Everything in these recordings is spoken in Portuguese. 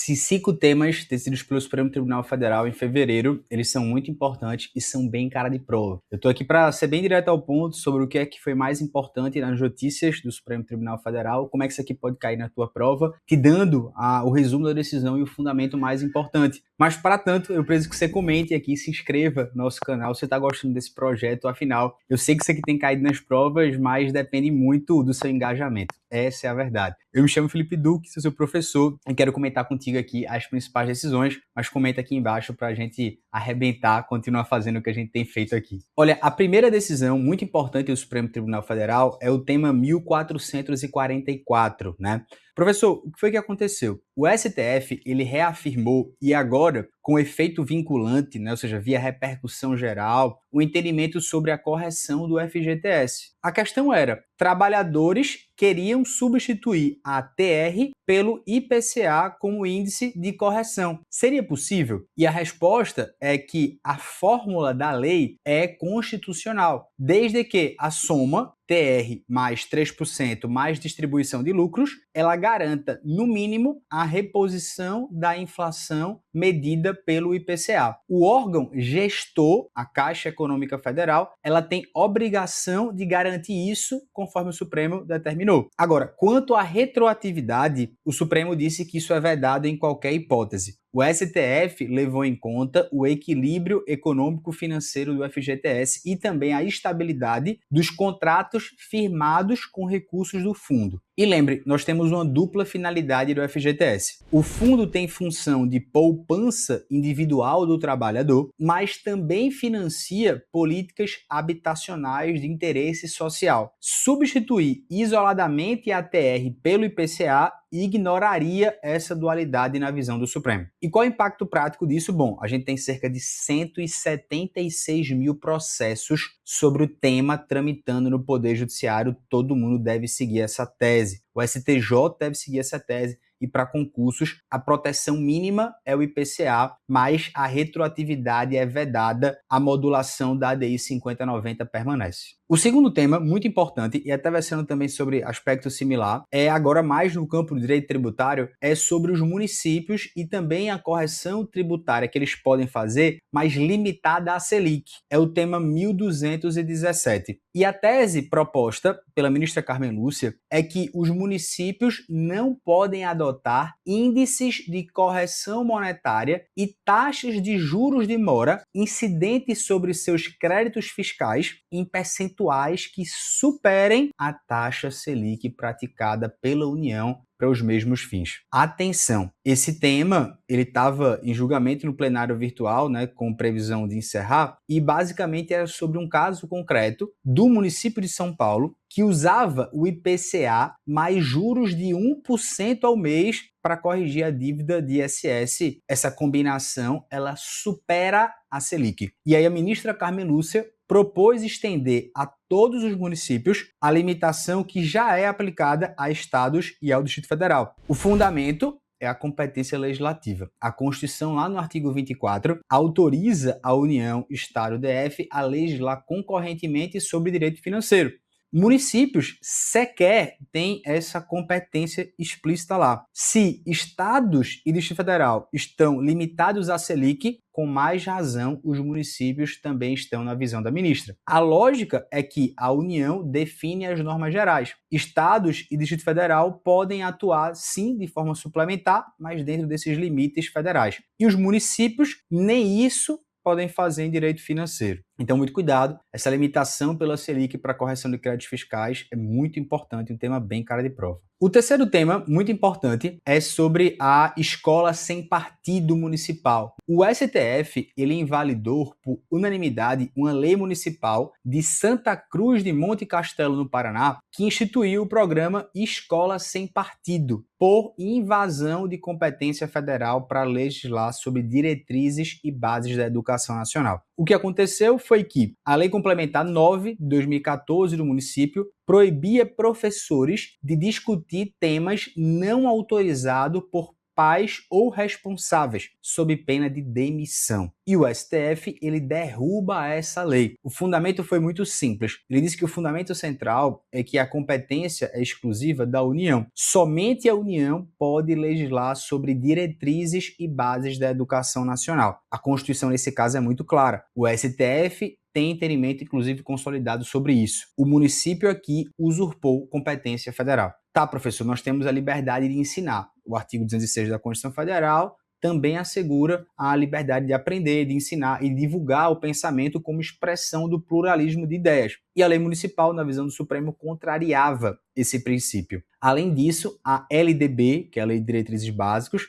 Esses 5 temas decididos pelo Supremo Tribunal Federal em fevereiro, eles são muito importantes e são bem cara de prova. Eu tô aqui para ser bem direto ao ponto sobre o que é que foi mais importante nas notícias do Supremo Tribunal Federal, como é que isso aqui pode cair na tua prova, te dando o resumo da decisão e o fundamento mais importante. Mas, para tanto, eu preciso que você comente aqui e se inscreva no nosso canal se você está gostando desse projeto. Afinal, eu sei que isso aqui tem caído nas provas, mas depende muito do seu engajamento. Essa é a verdade. Eu me chamo Felipe Duque, sou seu professor e quero comentar contigo aqui as principais decisões, mas comenta aqui embaixo para a gente arrebentar, continuar fazendo o que a gente tem feito aqui. Olha, a primeira decisão muito importante do Supremo Tribunal Federal é o tema 1444, né? Professor, o que foi que aconteceu? O STF, ele reafirmou e agora, com efeito vinculante, né, ou seja, via repercussão geral, o entendimento sobre a correção do FGTS. A questão era, trabalhadores queriam substituir a TR pelo IPCA como índice de correção. Seria possível? E a resposta é que a fórmula da lei é constitucional, desde que a soma TR mais 3% mais distribuição de lucros, ela garanta, no mínimo, a reposição da inflação medida pelo IPCA. O órgão gestor, a Caixa Econômica Federal, ela tem obrigação de garantir isso conforme o Supremo determinou. Agora, quanto à retroatividade, o Supremo disse que isso é vedado em qualquer hipótese. O STF levou em conta o equilíbrio econômico-financeiro do FGTS e também a estabilidade dos contratos firmados com recursos do fundo. E lembre, nós temos uma dupla finalidade do FGTS. O fundo tem função de poupança individual do trabalhador, mas também financia políticas habitacionais de interesse social. Substituir isoladamente a TR pelo IPCA ignoraria essa dualidade na visão do Supremo. E qual é o impacto prático disso? Bom, a gente tem cerca de 176 mil processos sobre o tema tramitando no Poder Judiciário. Todo mundo deve seguir essa tese. O STJ deve seguir essa tese. E para concursos, a proteção mínima é o IPCA, mas a retroatividade é vedada, a modulação da ADI 5090 permanece. O segundo tema, muito importante, e até versando também sobre aspecto similar, é agora mais no campo do direito tributário, é sobre os municípios e também a correção tributária que eles podem fazer, mas limitada à Selic. É o tema 1217. E a tese proposta pela ministra Carmen Lúcia é que os municípios não podem adotar índices de correção monetária e taxas de juros de mora incidentes sobre seus créditos fiscais em percentuais que superem a taxa Selic praticada pela União para os mesmos fins. Atenção, esse tema ele estava em julgamento no plenário virtual, né, com previsão de encerrar, e basicamente era sobre um caso concreto do município de São Paulo que usava o IPCA mais juros de 1% ao mês para corrigir a dívida de ISS. Essa combinação ela supera a Selic. E aí a ministra Carmen Lúcia propôs estender a todos os municípios a limitação que já é aplicada a estados e ao Distrito Federal. O fundamento é a competência legislativa. A Constituição, lá no artigo 24, autoriza a União, Estado e DF a legislar concorrentemente sobre direito financeiro. Municípios sequer têm essa competência explícita lá. Se estados e Distrito Federal estão limitados à Selic, com mais razão, os municípios também estão na visão da ministra. A lógica é que a União define as normas gerais. Estados e Distrito Federal podem atuar, sim, de forma suplementar, mas dentro desses limites federais. E os municípios, nem isso podem fazer em direito financeiro. Então, muito cuidado. Essa limitação pela Selic para correção de créditos fiscais é muito importante, um tema bem cara de prova. O terceiro tema, muito importante, é sobre a escola sem partido municipal. O STF, ele invalidou por unanimidade uma lei municipal de Santa Cruz de Monte Castelo, no Paraná, que instituiu o programa Escola Sem Partido, por invasão de competência federal para legislar sobre diretrizes e bases da educação nacional. O que aconteceu foi que a Lei Complementar 9 de 2014 do município proibia professores de discutir temas não autorizados por principais ou responsáveis, sob pena de demissão. E o STF, ele derruba essa lei. O fundamento foi muito simples. Ele disse que o fundamento central é que a competência é exclusiva da União. Somente a União pode legislar sobre diretrizes e bases da educação nacional. A Constituição, nesse caso, é muito clara. O STF tem entendimento, inclusive, consolidado sobre isso. O município aqui usurpou competência federal. Tá, professor, nós temos a liberdade de ensinar. O artigo 206 da Constituição Federal também assegura a liberdade de aprender, de ensinar e divulgar o pensamento como expressão do pluralismo de ideias. E a lei municipal, na visão do Supremo, contrariava esse princípio. Além disso, a LDB, que é a Lei de Diretrizes Básicas,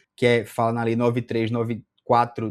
fala na Lei 9394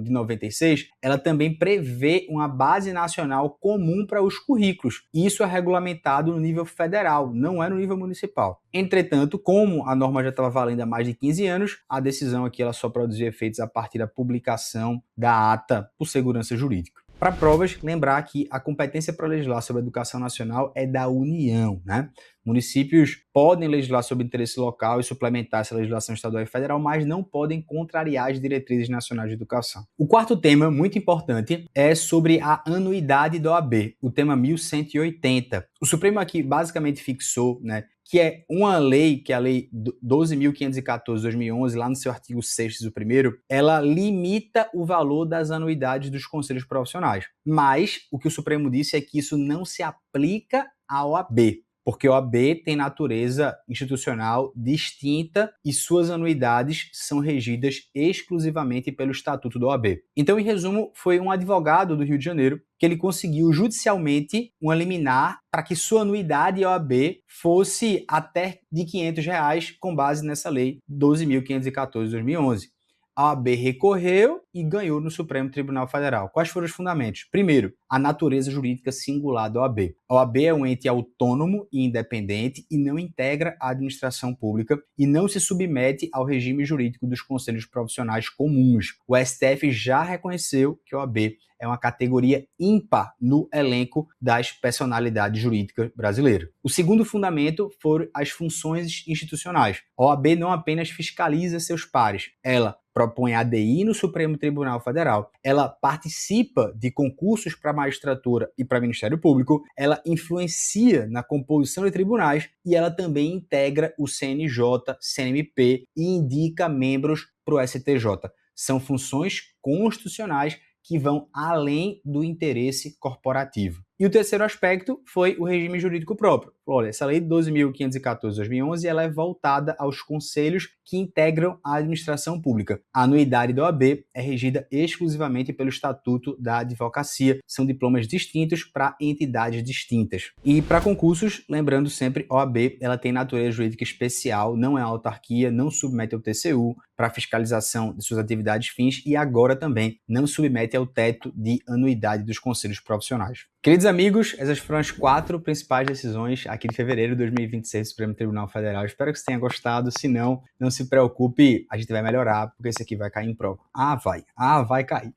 de 96, ela também prevê uma base nacional comum para os currículos. Isso é regulamentado no nível federal, não é no nível municipal. Entretanto, como a norma já estava valendo há mais de 15 anos, a decisão aqui ela só produzia efeitos a partir da publicação da ata por segurança jurídica. Para provas, lembrar que a competência para legislar sobre a educação nacional é da União, né? Municípios podem legislar sobre interesse local e suplementar essa legislação estadual e federal, mas não podem contrariar as diretrizes nacionais de educação. O quarto tema, muito importante, é sobre a anuidade da OAB, o tema 1180. O Supremo aqui basicamente fixou, né, que é uma lei, que é a Lei 12.514 de 2011, lá no seu artigo 6º, o primeiro, ela limita o valor das anuidades dos conselhos profissionais. Mas o que o Supremo disse é que isso não se aplica à OAB, porque a OAB tem natureza institucional distinta e suas anuidades são regidas exclusivamente pelo Estatuto da OAB. Então, em resumo, foi um advogado do Rio de Janeiro que ele conseguiu judicialmente uma liminar para que sua anuidade OAB fosse até de R$500 com base nessa lei 12.514 de 2011. A OAB recorreu e ganhou no Supremo Tribunal Federal. Quais foram os fundamentos? Primeiro, a natureza jurídica singular da OAB. A OAB é um ente autônomo e independente e não integra a administração pública e não se submete ao regime jurídico dos conselhos profissionais comuns. O STF já reconheceu que a OAB é uma categoria ímpar no elenco das personalidades jurídicas brasileiras. O segundo fundamento foram as funções institucionais. A OAB não apenas fiscaliza seus pares, ela propõe ADI no Supremo Tribunal Federal, ela participa de concursos para magistratura e para Ministério Público, ela influencia na composição de tribunais e ela também integra o CNJ, CNMP e indica membros para o STJ. São funções constitucionais que vão além do interesse corporativo. E o terceiro aspecto foi o regime jurídico próprio. Olha, essa lei 12.514 de 2011 ela é voltada aos conselhos que integram a administração pública. A anuidade da OAB é regida exclusivamente pelo Estatuto da Advocacia. São diplomas distintos para entidades distintas. E para concursos, lembrando sempre, a OAB ela tem natureza jurídica especial, não é autarquia, não submete ao TCU para fiscalização de suas atividades fins e agora também não submete ao teto de anuidade dos conselhos profissionais. Queridos amigos, essas foram as 4 principais decisões aqui de fevereiro de 2026 do Supremo Tribunal Federal. Espero que você tenha gostado. Se não, não se preocupe, a gente vai melhorar, porque esse aqui vai cair em prova. Vai cair.